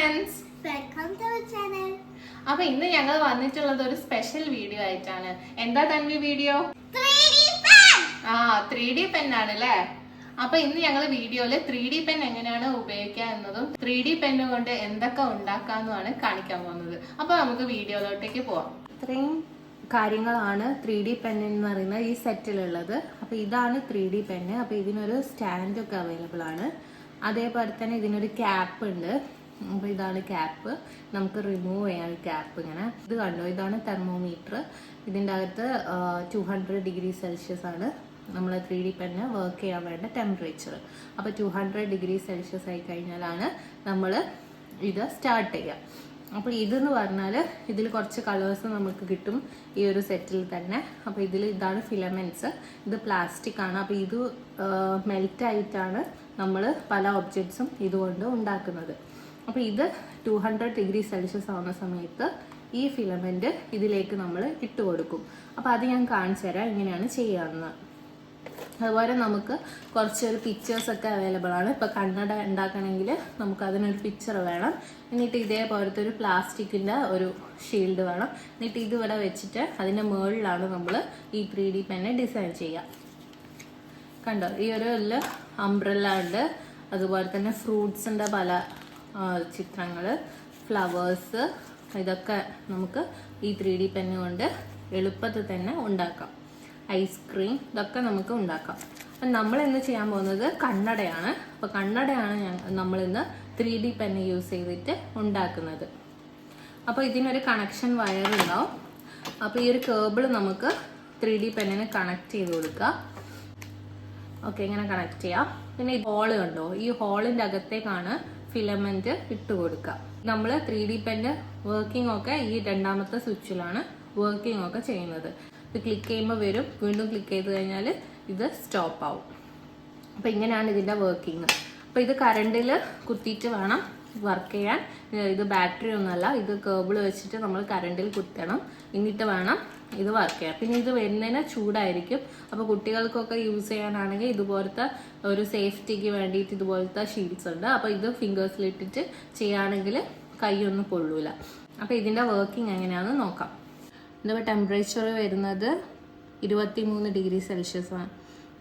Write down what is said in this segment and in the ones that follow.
friends, welcome to our channel. അപ്പോൾ ഇന്ന് ഞങ്ങൾ വന്നിട്ടുള്ളത് ഒരു സ്പെഷ്യൽ വീഡിയോ ആയിട്ടാണ്. എന്താ Tanvi video? 3D pen. 3D pen ആണ് അല്ലേ? അപ്പോൾ ഇന്ന് ഞങ്ങൾ വീഡിയോയിൽ 3D പെൻ എങ്ങനെയാണ് ഉപയോഗിക്കുക എന്നതും 3D പെൻ കൊണ്ട് എന്തൊക്കെ ഉണ്ടാക്കാമെന്നുമാണ് കാണിക്കാൻ പോകുന്നത്. അപ്പോൾ നമുക്ക് വീഡിയോയിലോട്ടേക്ക് പോവാം. ഇത്രയും കാര്യങ്ങളാണ് 3D പെൻ എന്ന് പറയുന്ന ഈ സെറ്റിലുള്ളത്. അപ്പോൾ ഇതാണ് 3D പെൻ. അപ്പോൾ ഇതിനൊരു സ്റ്റാൻഡൊക്കെ അവൈലബിൾ ആണ്. അതേപോലെ തന്നെ ഇതിനൊരു ക്യാപ്പ് ഉണ്ട്. അപ്പോൾ ഇതാണ് ക്യാപ്പ്, നമുക്ക് റിമൂവ് ചെയ്യാൻ ക്യാപ്പ്. ഇങ്ങനെ ഇത് കണ്ടോ, ഇതാണ് തെർമോമീറ്റർ. ഇതിൻ്റെ അകത്ത് 200 ഡിഗ്രി സെൽഷ്യസ് ആണ് നമ്മൾ 3D പെന്ന് വർക്ക് ചെയ്യാൻ വേണ്ട ടെമ്പറേച്ചർ. അപ്പോൾ 200 ഡിഗ്രി സെൽഷ്യസ് ആയി കഴിഞ്ഞാലാണ് നമ്മൾ ഇത് സ്റ്റാർട്ട് ചെയ്യുക. അപ്പോൾ ഇതെന്ന് പറഞ്ഞാൽ ഇതിൽ കുറച്ച് കളേഴ്സ് നമുക്ക് കിട്ടും ഈ ഒരു സെറ്റിൽ തന്നെ. അപ്പോൾ ഇതാണ് ഫിലമെൻറ്റ്സ്, ഇത് പ്ലാസ്റ്റിക് ആണ്. അപ്പോൾ ഇത് മെൽറ്റായിട്ടാണ് നമ്മൾ പല ഒബ്ജക്ട്സും ഇതുകൊണ്ട് ഉണ്ടാക്കുന്നത്. അപ്പോൾ ഇത് 200 ഡിഗ്രി സെൽഷ്യസ് ആവുന്ന സമയത്ത് ഈ ഫിലമെൻറ്റ് ഇതിലേക്ക് നമ്മൾ ഇട്ട് കൊടുക്കും. അപ്പോൾ അത് ഞാൻ കാണിച്ചു തരാം എങ്ങനെയാണ് ചെയ്യാവുന്നത്. അതുപോലെ നമുക്ക് കുറച്ചൊരു പിക്ചേഴ്സൊക്കെ അവൈലബിൾ ആണ്. ഇപ്പോൾ കണ്ണട ഉണ്ടാക്കണമെങ്കിൽ നമുക്ക് അതിനൊരു പിക്ചർ വേണം. എന്നിട്ട് ഇതേപോലത്തെ ഒരു പ്ലാസ്റ്റിക്കിൻ്റെ ഒരു ഷീൽഡ് വേണം. എന്നിട്ട് ഇതിവിടെ വെച്ചിട്ട് അതിൻ്റെ മുകളിലാണ് നമ്മൾ ഈ 3D പെന്നെ ഡിസൈൻ ചെയ്യുക. കണ്ടോ, ഈ ഒരു അംബ്രല്ല ഉണ്ട്. അതുപോലെ തന്നെ ഫ്രൂട്ട്സിൻ്റെ പല ചിത്രങ്ങൾ, ഫ്ലവേഴ്സ്, ഇതൊക്കെ നമുക്ക് ഈ 3D പെന്ന് കൊണ്ട് എളുപ്പത്തിൽ തന്നെ ഉണ്ടാക്കാം. ഐസ്ക്രീം, ഇതൊക്കെ നമുക്ക് ഉണ്ടാക്കാം. അപ്പം നമ്മളിന്ന് ചെയ്യാൻ പോകുന്നത് കണ്ണടയാണ്. അപ്പോൾ കണ്ണടയാണ് നമ്മളിന്ന് 3D പെന്ന് യൂസ് ചെയ്തിട്ട് ഉണ്ടാക്കുന്നത്. അപ്പോൾ ഇതിനൊരു കണക്ഷൻ വയർ ഉണ്ടാവും. അപ്പോൾ ഈ ഒരു കേബിൾ നമുക്ക് 3D പെന്നിന് കണക്ട് ചെയ്ത് കൊടുക്കാം. ഓക്കെ, ഇങ്ങനെ കണക്ട് ചെയ്യാം. പിന്നെ ഈ ഹോള് കണ്ടോ, ഈ ഹോളിൻ്റെ അകത്തേക്കാണ് ഫിലമെന്റ് ഇട്ട് കൊടുക്കുക. നമ്മൾ 3D പെന്ന് വർക്കിംഗ് ഒക്കെ ഈ രണ്ടാമത്തെ സ്വിച്ചിലാണ് വർക്കിംഗ് ഒക്കെ ചെയ്യുന്നത്. ഇത് ക്ലിക്ക് ചെയ്യുമ്പോൾ വരും, വീണ്ടും ക്ലിക്ക് ചെയ്ത് കഴിഞ്ഞാൽ ഇത് സ്റ്റോപ്പ് ആവും. അപ്പോൾ ഇങ്ങനെയാണ് ഇതിൻ്റെ വർക്കിംഗ്. അപ്പോൾ ഇത് കറണ്ടിൽ കുത്തിയിട്ട് വേണം വർക്ക് ചെയ്യാൻ. ഇത് ബാറ്ററി ഒന്നുമല്ല, ഇത് കേബിൾ വെച്ചിട്ട് നമ്മൾ കറണ്ടിൽ കുത്തണം, എന്നിട്ട് വേണം ഇത് വർക്ക് ചെയ്യാം. പിന്നെ ഇത് വരുന്നതിന് ചൂടായിരിക്കും. അപ്പോൾ കുട്ടികൾക്കൊക്കെ യൂസ് ചെയ്യാനാണെങ്കിൽ ഇതുപോലത്തെ ഒരു സേഫ്റ്റിക്ക് വേണ്ടിയിട്ട് ഇതുപോലത്തെ ഷീൽഡ്സ് ഉണ്ട്. അപ്പോൾ ഇത് ഫിംഗേഴ്സിലിട്ടിട്ട് ചെയ്യുകയാണെങ്കിൽ കൈയൊന്നും പൊള്ളൂല. അപ്പോൾ ഇതിൻ്റെ വർക്കിംഗ് എങ്ങനെയാണെന്ന് നോക്കാം. ഇതിപ്പോൾ ടെമ്പറേച്ചർ വരുന്നത് 23 ഡിഗ്രി സെൽഷ്യസ് ആണ്.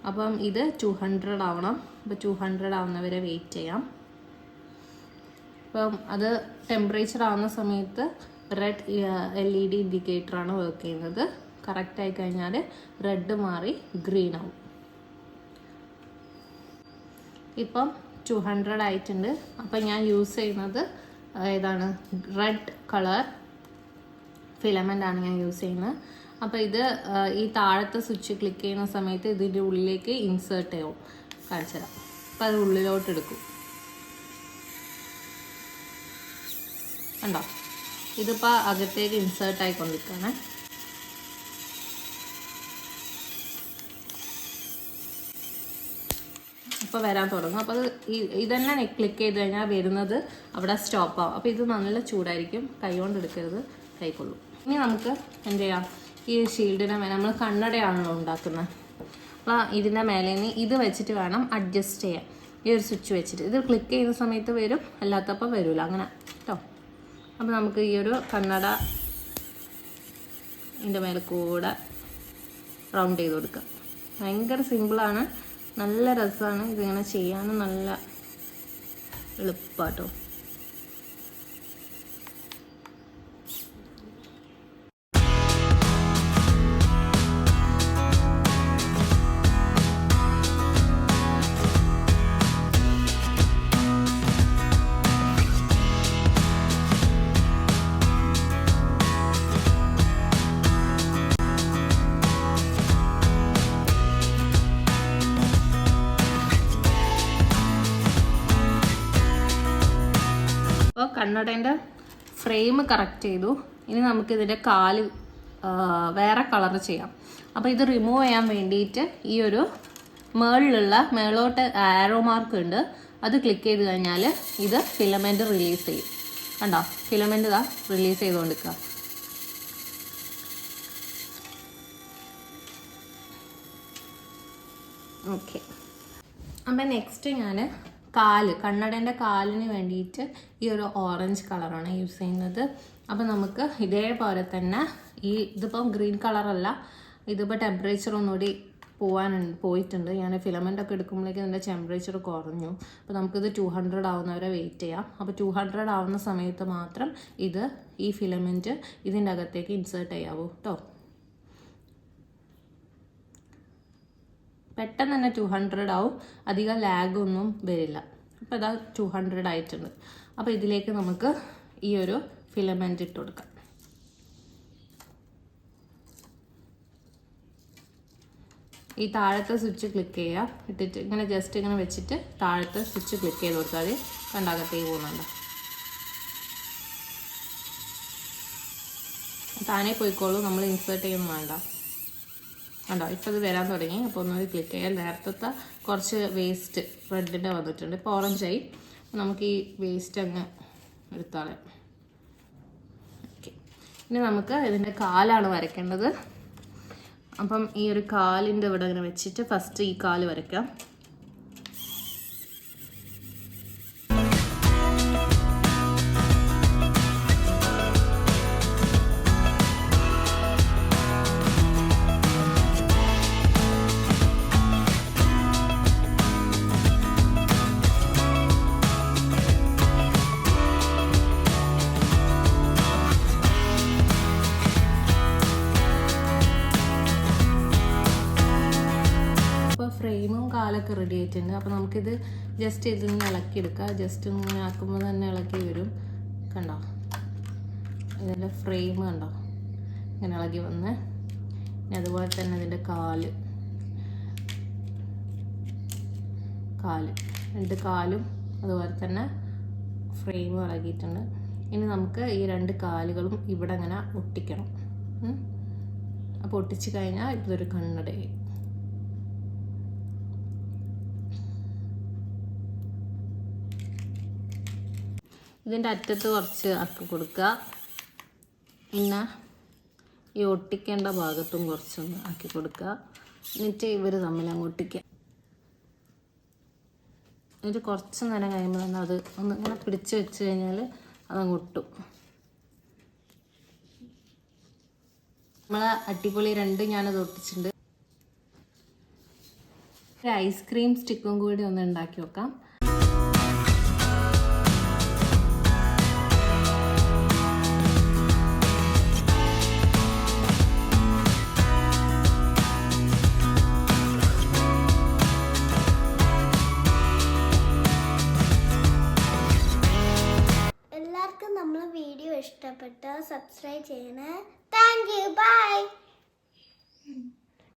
അപ്പം ഇത് 200 ആവണം. അപ്പോൾ 200 ആവുന്നവരെ വെയിറ്റ് ചെയ്യാം. അപ്പം അത് ടെമ്പറേച്ചർ ആവുന്ന സമയത്ത് റെഡ് LED ഇൻഡിക്കേറ്ററാണ് വർക്ക് ചെയ്യുന്നത്. കറക്റ്റ് ആയി കഴിഞ്ഞാൽ റെഡ് മാറി ഗ്രീൻ ആവും. ഇപ്പം 200 ആയിട്ടുണ്ട്. അപ്പം ഞാൻ യൂസ് ചെയ്യുന്നത് ഏതാണ്, റെഡ് കളർ ഫിലമെൻ്റ് ആണ് ഞാൻ യൂസ് ചെയ്യുന്നത്. അപ്പോൾ ഇത് ഈ താഴത്തെ സ്വിച്ച് ക്ലിക്ക് ചെയ്യുന്ന സമയത്ത് ഇതിൻ്റെ ഉള്ളിലേക്ക് ഇൻസേർട്ട് ചെയ്യും. കാണിച്ചു തരാം. അപ്പം അത് ഉള്ളിലോട്ട് എടുക്കും. കണ്ടോ, ഇതിപ്പോൾ അകത്തേക്ക് ഇൻസേർട്ട് ആയിക്കൊണ്ടിരിക്കുകയാണ്. ഇപ്പോൾ വരാൻ തുടങ്ങും. അപ്പോൾ അത് ഇതന്നെ ക്ലിക്ക് ചെയ്ത് കഴിഞ്ഞാൽ വരുന്നത് അവിടെ സ്റ്റോപ്പ് ആവും. അപ്പോൾ ഇത് നല്ല ചൂടായിരിക്കും, കൈ കൊണ്ട് എടുക്കരുത്, കൈക്കൊള്ളും. ഇനി നമുക്ക് എന്ത് ചെയ്യാം, ഈ ഷീൽഡിൻ്റെ മേലെ നമ്മൾ കണ്ണടയാണല്ലോ ഉണ്ടാക്കുന്നത്. അപ്പോൾ ഇതിൻ്റെ മേലെ നിന്ന് ഇത് വെച്ചിട്ട് വേണം അഡ്ജസ്റ്റ് ചെയ്യാൻ. ഈ ഒരു സ്വിച്ച് വെച്ചിട്ട് ഇത് ക്ലിക്ക് ചെയ്യുന്ന സമയത്ത് വരും, അല്ലാത്തപ്പോൾ വരില്ല, അങ്ങനെ കേട്ടോ. അപ്പോൾ നമുക്ക് ഈ ഒരു കണ്ണട ഇതിൻ്റെ മേലെ കൂടെ റൗണ്ട് ചെയ്ത് കൊടുക്കാം. ഭയങ്കര സിമ്പിളാണ്, നല്ല രസമാണ് ഇതിങ്ങനെ ചെയ്യാനും, നല്ല എളുപ്പമാട്ടോ. അപ്പോൾ കണ്ണടേൻ്റെ ഫ്രെയിം കറക്റ്റ് ചെയ്തു. ഇനി നമുക്കിതിൻ്റെ കാല് വേറെ കളർ ചെയ്യാം. അപ്പോൾ ഇത് റിമൂവ് ചെയ്യാൻ വേണ്ടിയിട്ട് ഈ ഒരു മേളോട്ട് ആരോ മാർക്ക് ഉണ്ട്, അത് ക്ലിക്ക് ചെയ്ത് കഴിഞ്ഞാൽ ഇത് ഫിലമെൻറ്റ് റിലീസ് ചെയ്യും. കണ്ടോ, ഫിലമെൻറ്റ് ഇതാ റിലീസ് ചെയ്തുകൊണ്ടിരിക്കുക. ഓക്കെ, അപ്പം നെക്സ്റ്റ് ഞാൻ കണ്ണടേൻ്റെ കാലിന് വേണ്ടിയിട്ട് ഈ ഒരു ഓറഞ്ച് കളറാണ് യൂസ് ചെയ്യുന്നത്. അപ്പം നമുക്ക് ഇതേപോലെ തന്നെ ഇതിപ്പം ഗ്രീൻ കളറല്ല, ഇതിപ്പോൾ ടെമ്പറേച്ചർ ഒന്നുകൂടി പോയിട്ടുണ്ട്. ഞാൻ ഫിലമെൻ്റ് ഒക്കെ എടുക്കുമ്പോഴേക്കും ഇതിൻ്റെ ടെമ്പറേച്ചർ കുറഞ്ഞു. അപ്പോൾ നമുക്കിത് 200 ആവുന്നവരെ വെയിറ്റ് ചെയ്യാം. അപ്പോൾ 200 ആവുന്ന സമയത്ത് മാത്രം ഈ ഫിലമെൻറ്റ് ഇതിൻ്റെ അകത്തേക്ക് ഇൻസേർട്ട് ചെയ്യാവൂ കേട്ടോ. പെട്ടെന്ന് തന്നെ 200 ആവും, അധികം ലാഗൊന്നും വരില്ല. അപ്പോൾ ഇതാ 200 ആയിട്ടുണ്ട്. അപ്പോൾ ഇതിലേക്ക് നമുക്ക് ഈ ഒരു ഫിലമെൻറ്റ് ഇട്ട് കൊടുക്കാം. ഈ താഴത്തെ സ്വിച്ച് ക്ലിക്ക് ചെയ്യുക, ഇട്ടിട്ട് ഇങ്ങനെ ജസ്റ്റ് ഇങ്ങനെ വെച്ചിട്ട് താഴത്തെ സ്വിച്ച് ക്ലിക്ക് ചെയ്ത് കൊടുത്താൽ മതി. കണ്ടകത്തേക്ക് പോകുന്നുണ്ട്, താനേ പോയിക്കോളൂ, നമ്മൾ ഇൻസേർട്ട് ചെയ്യുന്നു വേണ്ട. കണ്ടോ, ഇപ്പോൾ ഇത് വരാൻ തുടങ്ങി. അപ്പോൾ ഒന്നുകൂടി ക്ലിക്ക് ചെയ്യാം. നേരത്തെ കുറച്ച് വേസ്റ്റ് റെഡിൻ്റെ വന്നിട്ടുണ്ട്, ഇപ്പോൾ ഓറഞ്ചായി. നമുക്ക് ഈ വേസ്റ്റ് അങ്ങ് എടുത്താളെ. ഓക്കെ, ഇനി നമുക്ക് ഇതിൻ്റെ കാലാണ് വരയ്ക്കേണ്ടത്. അപ്പം ഈ ഒരു കാലിൻ്റെ ഇവിടെ ഇങ്ങനെ വെച്ചിട്ട് ഫസ്റ്റ് ഈ കാല് വരയ്ക്കാം. ഫ്രെയിമും കാലൊക്കെ റെഡി ആയിട്ടുണ്ട്. അപ്പോൾ നമുക്കിത് ജസ്റ്റ് ഇതിങ്ങനെ ഇളക്കിയെടുക്കാം. ജസ്റ്റ് ഇങ്ങനെ ആക്കുമ്പോൾ തന്നെ ഇളക്കി വരും. കണ്ടോ, ഇതിൻ്റെ ഫ്രെയിം കണ്ടോ ഇങ്ങനെ ഇളകി വന്ന്. ഇനി അതുപോലെ തന്നെ ഇതിൻ്റെ കാല് 2 കാലും അതുപോലെ തന്നെ ഫ്രെയിമും ഇളകിയിട്ടുണ്ട്. ഇനി നമുക്ക് ഈ 2 കാലുകളും ഇവിടെ അങ്ങനെ ഒട്ടിക്കണം. അപ്പോൾ ഒട്ടിച്ച് കഴിഞ്ഞാൽ ഇതൊരു കണ്ണടയായി. ഇതിൻ്റെ അറ്റത്ത് കുറച്ച് ആക്കി കൊടുക്കുക. പിന്നെ ഈ ഒട്ടിക്കേണ്ട ഭാഗത്തും കുറച്ചൊന്ന് ആക്കി കൊടുക്കുക. എന്നിട്ട് ഇവർ തമ്മിൽ അങ്ങ് ഒട്ടിക്കുക. എന്നിട്ട് കുറച്ച് നേരം കഴിയുമ്പോൾ തന്നെ അത് ഒന്ന് ഇങ്ങനെ പിടിച്ച് വെച്ച് കഴിഞ്ഞാൽ അതങ്ങ് ഒട്ടും. നമ്മളെ അടിപൊളി 2 ഞാനത് ഒട്ടിച്ചിട്ടുണ്ട്. ഒരു ഐസ്ക്രീം സ്റ്റിക്കും കൂടി ഒന്ന് ഉണ്ടാക്കി വെക്കാം. എല്ലാവർക്കും നമ്മളെ വീഡിയോ ഇഷ്ടപ്പെട്ട സബ്സ്ക്രൈബ് ചെയ്യണേ. Thank you, by.